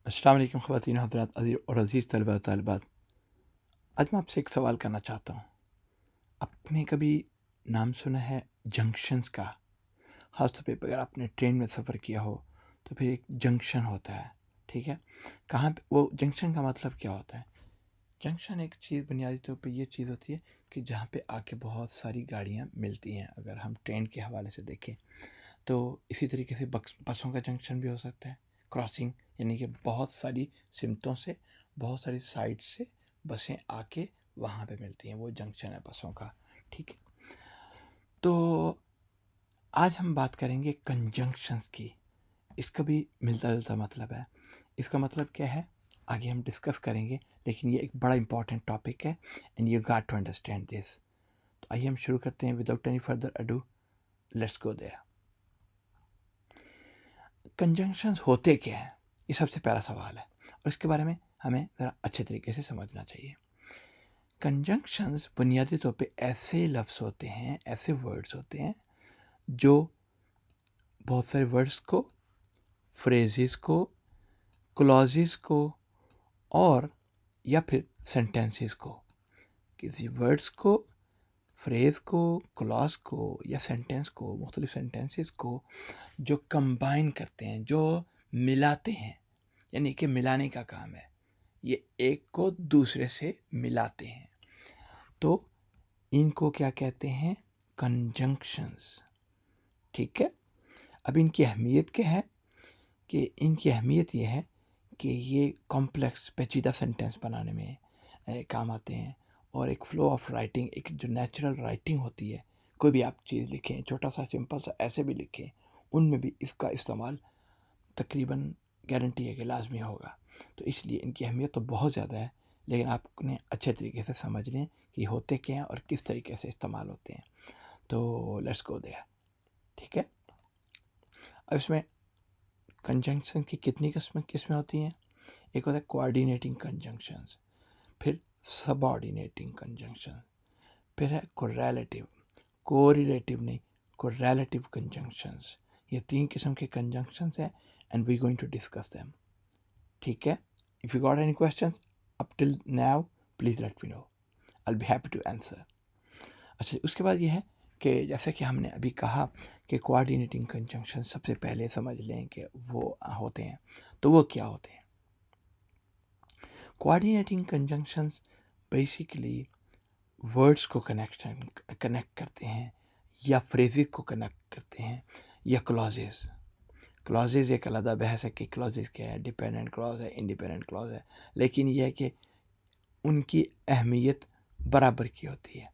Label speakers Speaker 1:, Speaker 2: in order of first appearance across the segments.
Speaker 1: अस्सलाम वालेकुम ख़वातीन हज़रात और अज़ीज़ तलबा व तालिबात। आज मैं आपसे एक सवाल करना चाहता हूँ। आपने कभी नाम सुना है जंक्शंस का? ख़ास तौर पे अगर आपने ट्रेन में सफ़र किया हो तो फिर एक जंक्शन होता है, ठीक है? कहाँ पे वो जंक्शन का मतलब क्या होता है? जंक्शन एक चीज़ बुनियादी तौर पे ये चीज़ होती है कि जहाँ पे आके बहुत सारी गाड़ियाँ मिलती हैं। अगर हम ट्रेन के हवाले से देखें तो इसी तरीके से बसों का जंक्शन भी हो सकता है। क्रॉसिंग यानी कि बहुत सारी सिमतों से, बहुत सारी साइड से बसें आके वहाँ पे मिलती हैं, वो जंक्शन है बसों का, ठीक है। तो आज हम बात करेंगे कंजंक्शंस की। इसका भी मिलता जुलता मतलब है। इसका मतलब क्या है आगे हम डिस्कस करेंगे, लेकिन ये एक बड़ा इंपॉर्टेंट टॉपिक है and you got to understand this. तो आइए हम शुरू करते हैं without any further ado. Let's go there. Conjunctions होते क्या हैं, ये सबसे पहला सवाल है और इसके बारे में हमें ज़रा अच्छे तरीके से समझना चाहिए। कंजंक्शंस बुनियादी तौर पे ऐसे लफ्ज़ होते हैं, ऐसे वर्ड्स होते हैं जो बहुत सारे वर्ड्स को, फ्रेजेस को, क्लॉजेस को और या फिर सेंटेंसेस को, किसी वर्ड्स को, फ्रेज को, क्लॉज को या सेंटेंस को, मुख्तलिफ सेंटेंसेस को जो कंबाइन करते हैं, जो मिलाते हैं, यानी कि मिलाने का काम है। ये एक को दूसरे से मिलाते हैं, तो इनको क्या कहते हैं? कंजंक्शंस, ठीक है। अब इनकी अहमियत क्या है? कि इनकी अहमियत ये है कि ये कॉम्प्लेक्स पेचीदा सेंटेंस बनाने में काम आते हैं और एक फ़्लो ऑफ राइटिंग, एक जो नेचुरल राइटिंग होती है, कोई भी आप चीज़ लिखें, छोटा सा सिंपल सा ऐसे भी लिखें, उनमें भी इसका इस्तेमाल तकरीबन गारंटी है कि लाजमी होगा। तो इसलिए इनकी अहमियत तो बहुत ज़्यादा है, लेकिन आपने अच्छे तरीके से समझ लें कि होते क्या हैं और किस तरीके से इस्तेमाल होते हैं। तो लेट्स गो देयर, ठीक है। अब इसमें कंजंक्शन की कितनी किस्में होती हैं? एक होता है कोऑर्डिनेटिंग कंजंक्शंस, फिर सबऑर्डिनेटिंग कंजंक्शन, फिर है कोरिलेटिव, कोरिलेटिव नहीं, कोरिलेटिव कंजंक्शंस। ये 3 किस्म के कंजंक्शंस हैं and we going to discuss them, ठीक है। If you got any questions up till now please let me know, I will be happy to answer. अच्छा, उसके बाद ये है कि जैसे कि हमने अभी कहा कि कोऑर्डिनेटिंग कंजंक्शन सबसे पहले समझ लें कि वो होते हैं, तो वो क्या होते हैं? कोऑर्डिनेटिंग कंजंक्शंस बेसिकली वर्ड्स को कनेक्ट करते हैं या फ्रेजेस को कनेक्ट करते हैं या क्लॉजेस। क्लॉजेस एक अलग बहस है कि क्लॉजेस क्या है, डिपेंडेंट क्लॉज है, इंडिपेंडेंट क्लॉज है, लेकिन यह है कि उनकी अहमियत बराबर की होती है।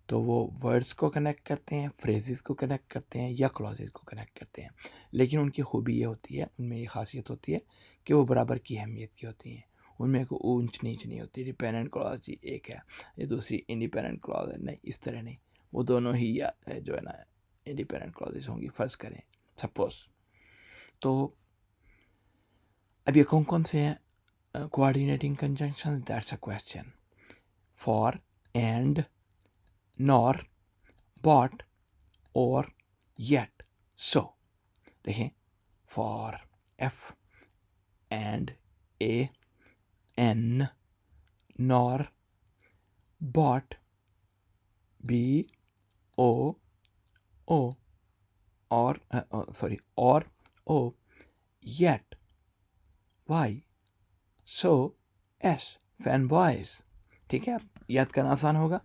Speaker 1: तो वो वर्ड्स को कनेक्ट करते हैं, फ्रेजेस को कनेक्ट करते हैं या क्लॉजेस को कनेक्ट करते हैं, लेकिन उनकी खूबी ये होती है, उनमें ये खासियत होती है कि वो बराबर की अहमियत की होती हैं। उनमें कोई ऊंच नीच नहीं होती। डिपेंडेंट क्लॉज ही एक है, ये दूसरी इंडिपेंडेंट क्लॉज है, नहीं, इस तरह नहीं। वो दोनों ही या जो है ना इंडिपेंडेंट क्लॉजेस होंगी, फ़र्ज़ करें सपोज। तो अब ये कौन कौन से हैं coordinating conjunction? That's a question. For, and, nor, but or yet, so. देखें, for, F, and, A, N, nor, but, B, O, O, or sorry, or, O, yet, Y, so, S, fan boys. ठीक है, अब याद करना आसान होगा,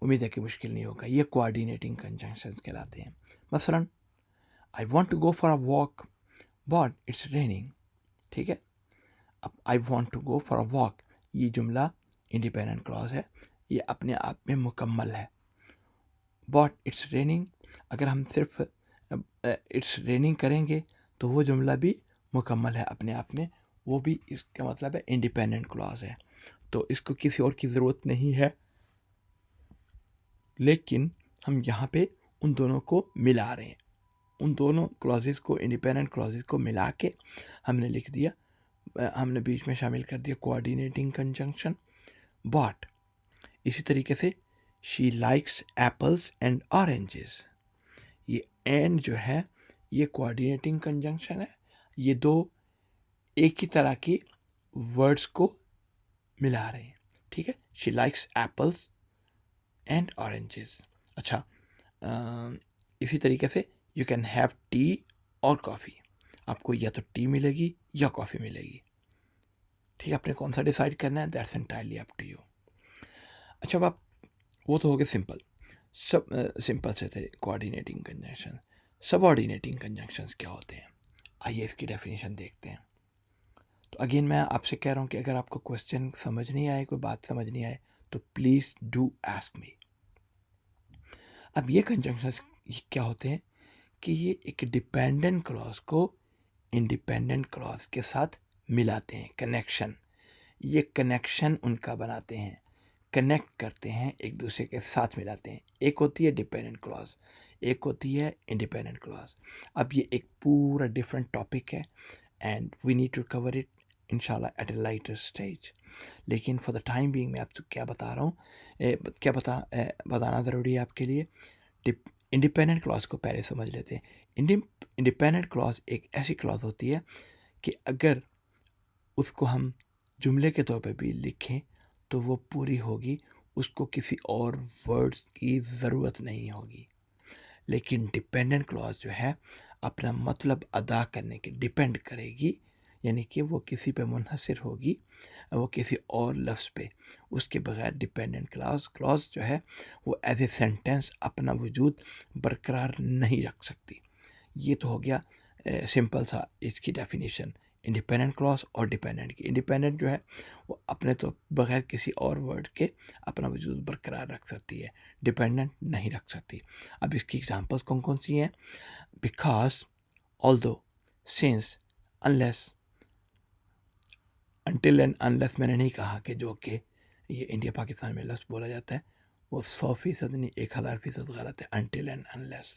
Speaker 1: उम्मीद है कि मुश्किल नहीं होगा। ये कोऑर्डिनेटिंग कंजंक्शन कहलाते हैं। मसलन, I want to go for a walk but it's raining, ठीक है। अब I want to go for a walk, ये जुमला इंडिपेंडेंट क्लॉज है, ये अपने आप में मुकम्मल है। बट इट्स रेनिंग, अगर हम सिर्फ इट्स रेनिंग करेंगे तो वो जुमला भी मुकम्मल है अपने आप में, वो भी इसका मतलब है इंडिपेंडेंट क्लॉज है, तो इसको किसी और की ज़रूरत नहीं है। लेकिन हम यहाँ पे उन दोनों को मिला रहे हैं, उन दोनों क्लॉजेस को, इंडिपेंडेंट क्लॉजेस को मिला के हमने लिख दिया, हमने बीच में शामिल कर दिया कोऑर्डिनेटिंग कंजंक्शन बट। इसी तरीके से she likes apples and oranges, ये एंड जो है ये कोऑर्डिनेटिंग कंजंक्शन है। ये दो एक ही तरह की वर्ड्स को मिला रहे हैं, ठीक है। She likes apples and oranges. अच्छा, इसी तरीके से you can have T or coffee. आपको या तो टी मिलेगी या कॉफ़ी मिलेगी, ठीक है। आपने कौन सा डिसाइड करना है, that's entirely up to you. अच्छा, अब आप वो तो हो गए सिंपल, सब सिंपल से थे कोऑर्डिनेटिंग कंजंक्शन। सबऑर्डिनेटिंग कंजंक्शंस क्या होते हैं, आइए इसकी डेफिनेशन देखते हैं। तो अगेन मैं आपसे कह रहा हूँ कि अगर आपको क्वेश्चन समझ नहीं आए, कोई बात समझ नहीं आए, तो प्लीज़ डू आस्क मी। अब ये कंजंक्शंस क्या होते हैं कि ये एक डिपेंडेंट क्लॉज को इंडिपेंडेंट क्लॉज के साथ मिलाते हैं, कनेक्शन। ये कनेक्शन उनका बनाते हैं, कनेक्ट करते हैं, एक दूसरे के साथ मिलाते हैं। एक होती है डिपेंडेंट क्लॉज, एक होती है इंडिपेंडेंट क्लॉज। अब ये एक पूरा डिफरेंट टॉपिक है and we need to cover it इंशाल्लाह एट ए लाइटर स्टेज। लेकिन फॉर द टाइम बीइंग मैं आपको क्या बता रहा हूँ, बताना ज़रूरी है आपके लिए। इंडिपेंडेंट क्लॉज को पहले समझ लेते हैं। इंडिपेंडेंट क्लॉज एक ऐसी क्लॉज होती है कि अगर उसको हम जुमले के तौर पे भी लिखें तो वो पूरी होगी, उसको किसी और वर्ड्स की ज़रूरत नहीं होगी। लेकिन डिपेंडेंट क्लॉज जो है अपना मतलब अदा करने के डिपेंड करेगी, यानी कि वो किसी पे मुनहसर होगी, वो किसी और लफ्ज़ पे। उसके बगैर डिपेंडेंट क्लॉज जो है वो एज ए सेंटेंस अपना वजूद बरकरार नहीं रख सकती। ये तो हो गया सिंपल सा इसकी डेफिनेशन इंडिपेंडेंट क्लॉज और डिपेंडेंट की। इंडिपेंडेंट जो है वो अपने तो बगैर किसी और वर्ड के अपना वजूद बरकरार रख सकती है, डिपेंडेंट नहीं रख सकती। अब इसकी एग्जांपल्स कौन कौन सी हैं, because, although, since, unless. Until and unless मैंने नहीं कहा कि जो कि ये इंडिया पाकिस्तान में लफ्ज़ बोला जाता है वो 100% नहीं 1000% गलत है, अनटिल एंड अनलेस।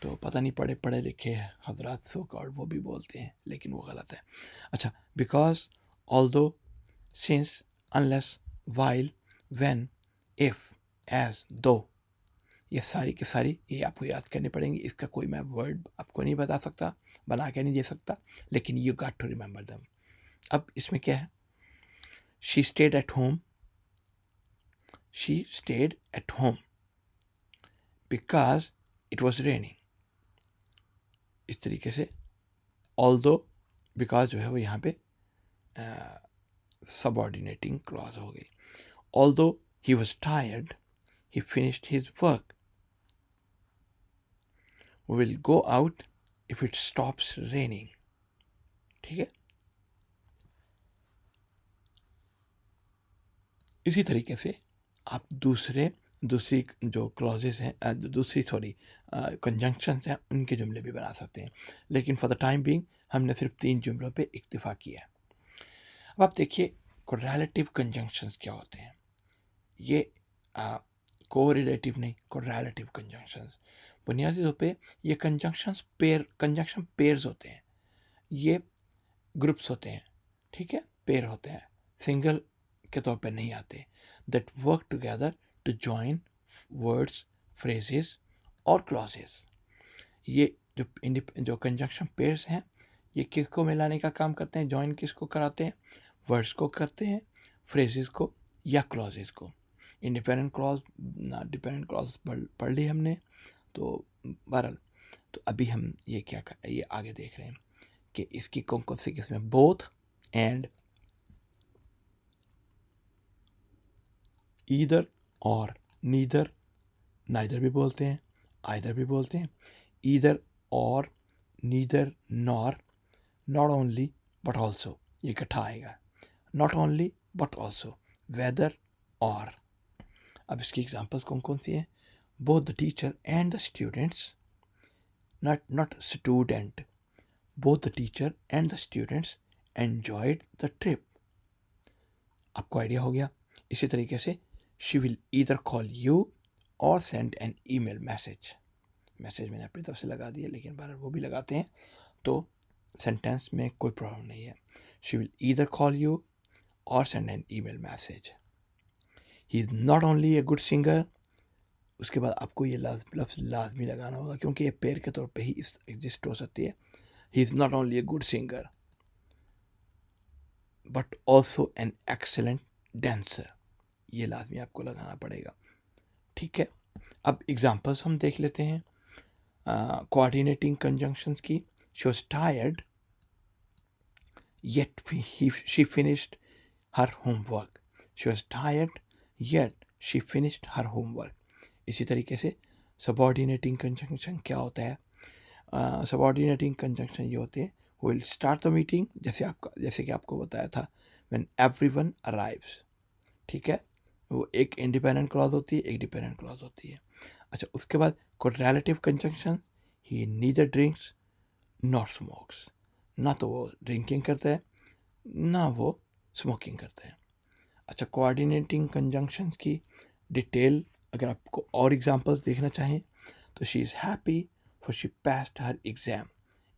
Speaker 1: तो पता नहीं पढ़े पढ़े लिखे हजरात सो कॉल्ड वो भी बोलते हैं, लेकिन वो गलत है। अच्छा, because, although, since, unless, while, when, if, as, though, ये सारी की सारी ये आपको याद करनी पड़ेंगी। इसका कोई मैं वर्ड आपको नहीं बता सकता, बना के नहीं दे सकता, लेकिन you got to remember them. अब इसमें क्या है, she stayed at home, she stayed at home because it was raining. इस तरीके से ऑल्दो, बिकॉज जो है वो यहाँ पे सबऑर्डिनेटिंग क्लॉज हो गई। Although he was tired, he finished his work. We will go out if it stops raining. ठीक है, इसी तरीके से आप दूसरी जो क्लॉजेस हैं, दूसरी कंजंक्शंस हैं, उनके जुमले भी बना सकते हैं। लेकिन फॉर द टाइम बीइंग हमने सिर्फ 3 जुमलों पे इक्तिफा किया है। अब आप देखिए कोरिलेटिव कंजंक्शंस क्या होते हैं। ये कोरिलेटिव नहीं, कोरिलेटिव कंजंक्शंस बुनियादी तौर पे ये कंजंक्शन पेयर्स होते हैं, ये ग्रुप्स होते हैं, ठीक है, पेयर होते हैं, सिंगल के तौर पे नहीं आते। That work together to join words, phrases और क्लॉजेस। ये जो कंजंक्शन पेयर्स हैं ये किसको मिलाने का काम करते हैं, जॉइन किसको कराते हैं, वर्ड्स को करते हैं, फ्रेजेस को या क्लॉजेस को। इंडिपेंडेंट क्लॉज ना डिपेंडेंट क्लॉज पढ़ ली हमने, तो बहरहाल तो अभी हम ये आगे देख रहे हैं कि इसकी कौन कौन सी किस्में, बोथ एंड, ईदर और नीदर, नाइदर भी बोलते हैं, आइदर भी बोलते हैं, ईदर और, neither nor, not only but also, ये इकट्ठा आएगा, not only but also, whether or. अब इसकी एग्जांपल्स कौन कौन सी हैं, both the teacher and the students, not student, both the teacher and the students enjoyed the trip. आपको आइडिया हो गया। इसी तरीके से she will either call you or send an email message मैंने अपनी तरफ से लगा दिया, लेकिन बार वो भी लगाते हैं तो सेंटेंस में कोई प्रॉब्लम नहीं है। She will either call you or send an email message. He is not only a good singer, उसके बाद आपको ये लफ्ज़ लाजमी लगाना होगा क्योंकि ये पेयर के तौर पे ही एग्जिस्ट हो सकती है। He is not only a good singer, but also an excellent dancer, ये लाजमी आपको लगाना पड़ेगा। ठीक है, अब एग्जांपल्स हम देख लेते हैं कोऑर्डिनेटिंग कंजंक्शंस की। She was tired yet she finished her homework. She was tired yet she finished her homework. इसी तरीके से सबऑर्डिनेटिंग कंजंक्शन क्या होता है? सबऑर्डिनेटिंग कंजंक्शन ये होते हैं विल स्टार्ट द मीटिंग, जैसे कि आपको बताया था, व्हेन एवरीवन अराइव्स। ठीक है, वो एक इंडिपेंडेंट क्लॉज होती है, एक डिपेंडेंट क्लॉज होती है। अच्छा, उसके बाद कोरिलेटिव कंजंक्शन, ही नीदर ड्रिंक्स नॉर स्मोक्स, ना तो वो ड्रिंकिंग करता है ना वो स्मोकिंग करता है। अच्छा, कोऑर्डिनेटिंग कंजंक्शंस की डिटेल अगर आपको और एग्जांपल्स देखना चाहें तो she is happy for she passed her exam,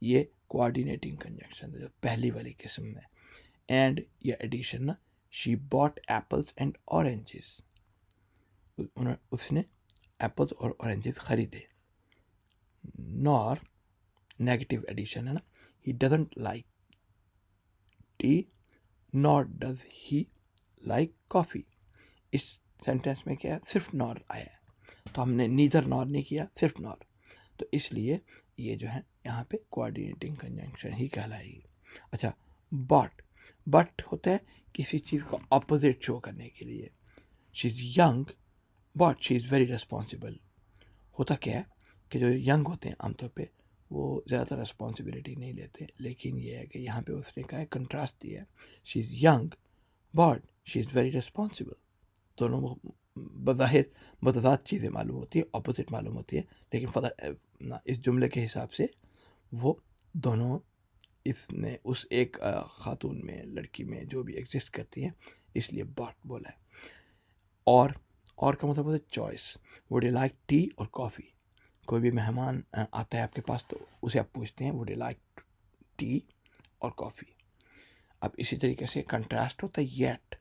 Speaker 1: ये कोऑर्डिनेटिंग कंजंक्शन है जो पहली वाली किस्म में। एंड ये एडिशन ना, she bought apples and oranges, उसने एप्पल्स और ऑरेंजेस खरीदे। नॉर नेगेटिव एडिशन है ना, he doesn't like T nor does he like coffee. इस सेंटेंस में क्या है, सिर्फ नॉर आया है, तो हमने नीदर नॉर नहीं किया, सिर्फ नॉर, तो इसलिए ये जो है यहाँ पे कोऑर्डिनेटिंग कंजंक्शन ही कहलाएगी। अच्छा, बट होता है किसी चीज़ का ऑपोजिट शो करने के लिए। She is young but she is very responsible. होता क्या है कि जो यंग होते हैं आमतौर पे वो ज़्यादातर रिस्पॉन्सिबिलिटी नहीं लेते, लेकिन ये है कि यहाँ पे उसने कहा है, कंट्रास्ट दिया है, she is young but she is very responsible. दोनों बज़ाहिर मुतज़ाद चीज़ें मालूम होती है, ऑपोजिट मालूम होती है, लेकिन इस जुमले के हिसाब से वो दोनों इसमें उस एक ख़ातून में, लड़की में जो भी एग्जिस्ट करती हैं, इसलिए बट बोला है। और का मतलब होता है choice. Would you like tea or coffee? कोई भी मेहमान आता है आपके पास तो उसे आप पूछते हैं would you like tea or coffee. अब इसी तरीके से कंट्रास्ट होता है yet.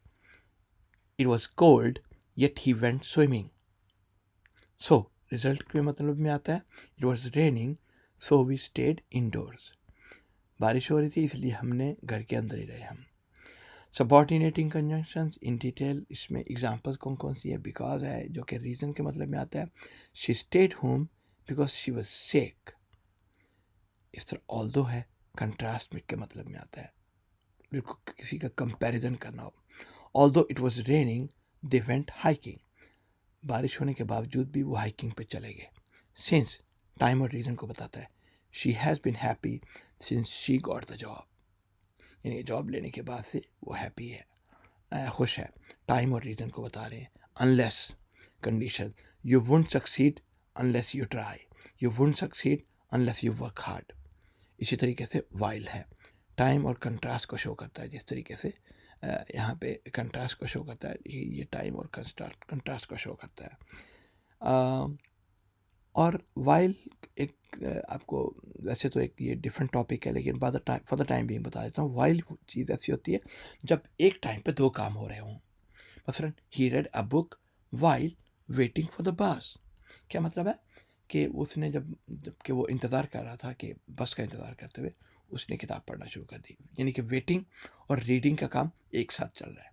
Speaker 1: It was cold yet he went swimming. So result के मतलब में आता है it was raining so we stayed indoors. बारिश हो रही थी इसलिए हमने घर के अंदर ही रहे हम। सबऑर्डिनेटिंग कंजंक्शंस इन डिटेल, इसमें एग्जांपल्स कौन कौन सी है? बिकॉज है जो कि रीज़न के मतलब में आता है। She stayed home because she was sick. इस तरह ऑल्दो है, कंट्रास्ट में के मतलब में आता है, बिल्कुल किसी का कंपैरिजन करना हो। Although it was raining they went hiking, बारिश होने के बावजूद भी वो हाइकिंग पे चले गए। सिंस टाइम और रीज़न को बताता है। She has been happy since she got the job, यानी जॉब लेने के बाद से वो हैप्पी है, खुश है। टाइम और रीज़न को बता रहे हैं। Unless condition, you won't succeed unless you try, you won't succeed unless you work hard. इसी तरीके से वाइल है, टाइम और कंट्रास्ट को शो करता है। जिस तरीके से यहाँ पे कंट्रास्ट को शो करता है, ये टाइम और कंट्रास्ट को शो करता है। और वाइल एक आपको वैसे तो एक ये डिफरेंट टॉपिक है, लेकिन फॉर द टाइम भी बता देता हूँ। वाइल चीज़ ऐसी होती है जब एक टाइम पे दो काम हो रहे हों। मसलन he read a book while waiting for the bus. क्या मतलब है कि उसने जबकि वो इंतज़ार कर रहा था, कि बस का इंतज़ार करते हुए उसने किताब पढ़ना शुरू कर दी, यानी कि वेटिंग और रीडिंग का काम एक साथ चल रहा है।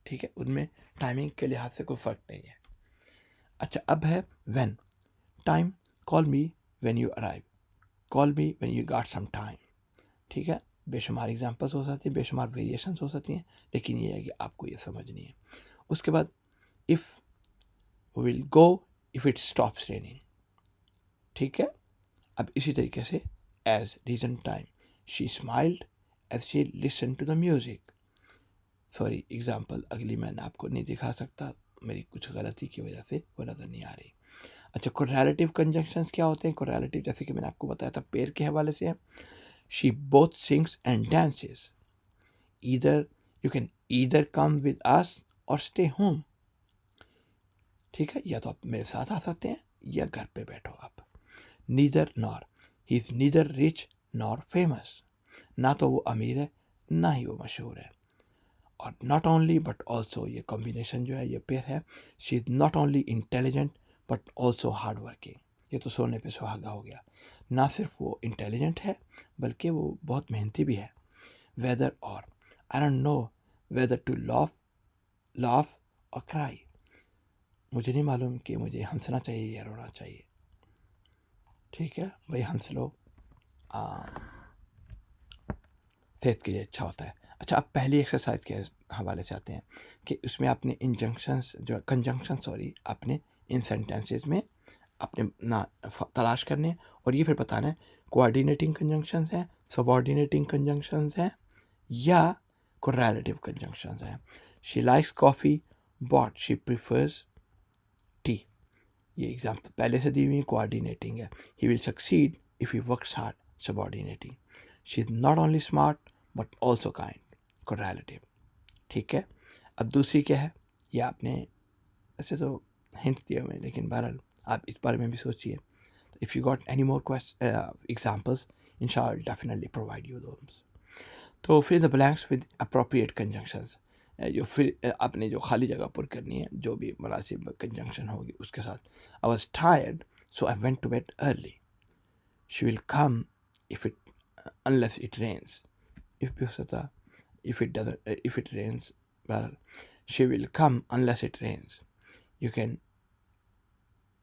Speaker 1: ठीक है, उनमें टाइमिंग के लिहाज से कोई फ़र्क नहीं है। अच्छा, अब है when. Time, call me when you arrive, call me when you got some time. ठीक है, बेशुमार एग्जांपल्स हो सकती हैं, बेशुमार वेरिएशंस हो सकती हैं, लेकिन ये है कि आपको ये समझनी है। उसके बाद if will go if it stops raining. ठीक है, अब इसी तरीके से as reason time, she smiled as she listen to the music. Sorry, example अगली मैं आपको नहीं दिखा सकता, मेरी कुछ गलती की वजह से वो नज़र नहीं आ रही। अच्छा, कोरिलेटिव कंजंक्शंस क्या होते हैं? कोरिलेटिव जैसे कि मैंने आपको बताया था पेयर के हवाले से है। She both sings and dances, either you can either come with us और स्टे होम। ठीक है, या तो आप मेरे साथ आ सकते हैं या घर पे बैठो आप। Neither nor, he is neither rich nor famous, ना तो वो अमीर है ना ही वो मशहूर है। और नॉट ओनली बट ऑल्सो, ये कॉम्बिनेशन जो है, ये पेयर है। She is not only intelligent but also hard working. ये तो सोने पे सुहागा हो गया, ना सिर्फ वो इंटेलिजेंट है बल्कि वो बहुत मेहनती भी है। वेदर और, I don't know whether to laugh और क्राई। मुझे नहीं मालूम कि मुझे हंसना चाहिए या रोना चाहिए। ठीक है भाई, हंस लो, सेहत के लिए अच्छा होता है। अच्छा, अब पहली एक्सरसाइज के हवाले से आते हैं कि उसमें आपने कंजंक्शन आपने इन सेंटेंसेस में अपने ना तलाश करने हैं और ये फिर बताना है कोऑर्डिनेटिंग कंजंक्शंस हैं, सबऑर्डिनेटिंग कंजंक्शंस हैं या कोरिलेटिव कंजंक्शंस हैं। She likes coffee but she prefers T. ये एग्जाम्पल पहले से दी हुई कोऑर्डिनेटिंग है। He will succeed if he works hard, subordinating. She is not only smart but also kind, correlative. ठीक है, अब दूसरी क्या है, ये आपने ऐसे तो हिंट दिए हुए हैं, लेकिन बहरहाल आप इस बारे में भी सोचिए। If you got any more examples, इंशाल्लाह डेफिनेटली प्रोवाइड यू दोस। तो फिर the blanks with appropriate conjunctions, जो फिर आपने जो खाली जगह पुर करनी है जो भी मुनासिब कंजंक्शन होगी उसके साथ। I was tired so I went to bed early. She will come if it unless it rains. If भी हो सकता if it rains, well, she will come unless it rains. You can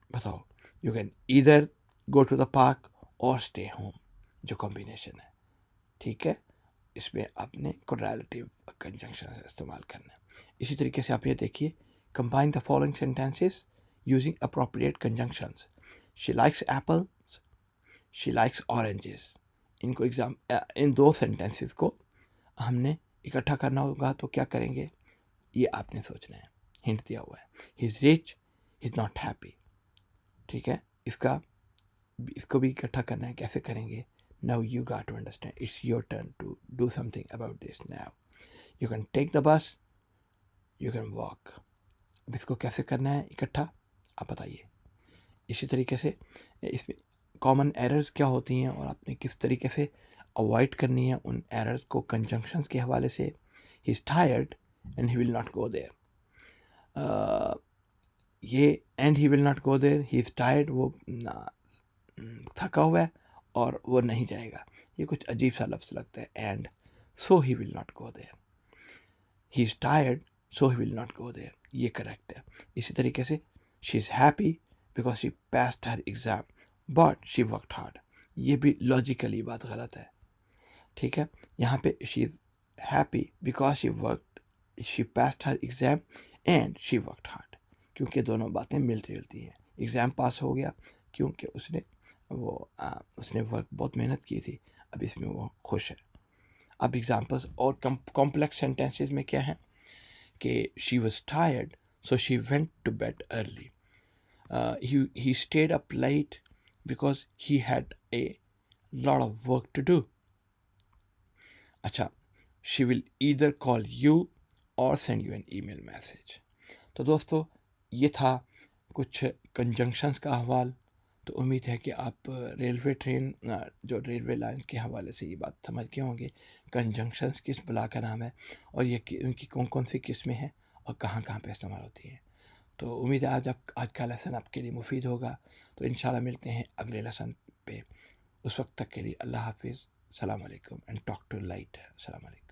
Speaker 1: बताओ, you can either go to the park or stay home, जो combination है। ठीक है, इसमें आपने कोरिलेटिव कंजंक्शन इस्तेमाल करना है। इसी तरीके से आप ये देखिए, combine the following sentences using appropriate conjunctions. She likes apples, she likes oranges. इनको इन दो सेंटेंसेस को हमने इकट्ठा करना होगा, तो क्या करेंगे ये आपने सोचना है। हिंट दिया हुआ है, he is rich, he is not happy. ठीक है, इसको भी इकट्ठा करना है। कैसे करेंगे? Now you got to understand, it's your turn to do something about this now. You can take the bus, you can walk. अब इसको कैसे करना है इकट्ठा, आप बताइए। इसी तरीके से इसमें कॉमन एरर्स क्या होती हैं और आपने किस तरीके से अवॉइड करनी है उन एरर्स को कंजंक्शंस के हवाले से। He is tired and he will not go there. ये and he will not go there, he is tired, वो थका हुआ है और वो नहीं जाएगा। ये कुछ अजीब सा लफ्ज़ लगता है। And so he will not go there, he is tired so he will not go there, ये करेक्ट है। इसी तरीके से she is happy because she passed her exam but she worked hard, ये भी लॉजिकली बात गलत है। ठीक है, यहाँ पे she is happy because she passed her exam and she worked hard, क्योंकि दोनों बातें मिलती जुलती हैं। एग्ज़ाम पास हो गया क्योंकि उसने वर्क बहुत मेहनत की थी, अब इसमें वो खुश है। अब एग्जांपल्स और कॉम्प्लेक्स सेंटेंसेस में क्या है कि she was tired so she went to bed early, he stayed up late because he had a lot of work to do. अच्छा, she will either call you or send you an email message. तो दोस्तों, ये था कुछ conjunctions का अहवाल। तो उम्मीद है कि आप जो रेलवे लाइन के हवाले से ये बात समझ गए होंगे, कंजंक्शंस किस बला का नाम है और ये उनकी कौन कौन सी किस्में हैं और कहाँ कहाँ पे इस्तेमाल होती हैं। तो उम्मीद है आज का लेसन आपके लिए मुफीद होगा। तो इंशाल्लाह मिलते हैं अगले लेसन पे। उस वक्त तक के लिए अल्लाह हाफिज़, सलाम अलैकुम एंड टॉक टू लाइट। सलाम अलैकुम।